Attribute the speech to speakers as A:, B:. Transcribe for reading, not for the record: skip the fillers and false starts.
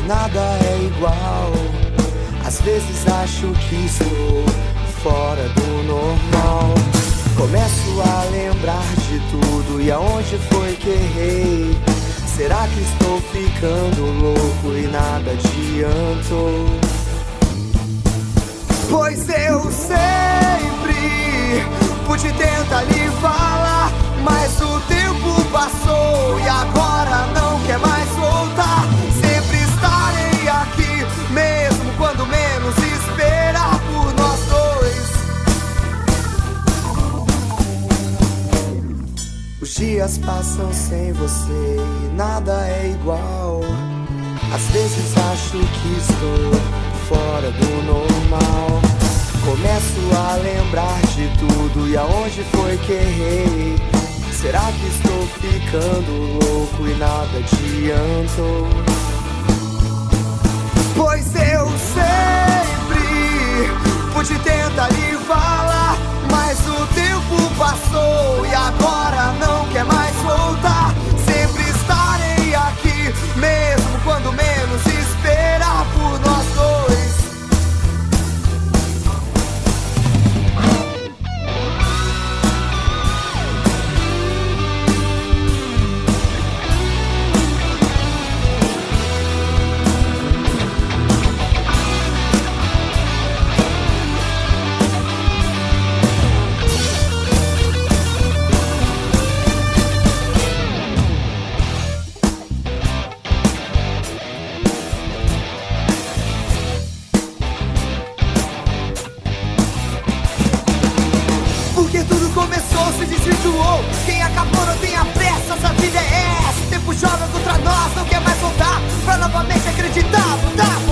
A: nada é igual. Às vezes acho que estou fora do normal. Começo a lembrar de tudo e aonde foi que errei. Será que estou ficando louco e nada adiantou? Pois eu sempre pude tentar lhe falar, mas o tempo passou e agora não quer mais voltar. Sempre estarei aqui, mesmo quando menos esperar por nós dois. Os dias passam sem você e nada é igual. Às vezes acho que estou fora do normal. Começo a lembrar de tudo e aonde foi que errei. Será que estou ficando louco e nada adiantou? Pois eu sempre pude tentar lhe falar, mas o tempo passou e agora não quer mais voltar. Sempre estarei aqui, mesmo quando menos esperar por nós dois. Porque tudo começou, se desvirtuou. Quem acabou não tem a pressa, essa vida é essa. O tempo joga contra nós, não quer mais voltar pra novamente acreditar, mudar.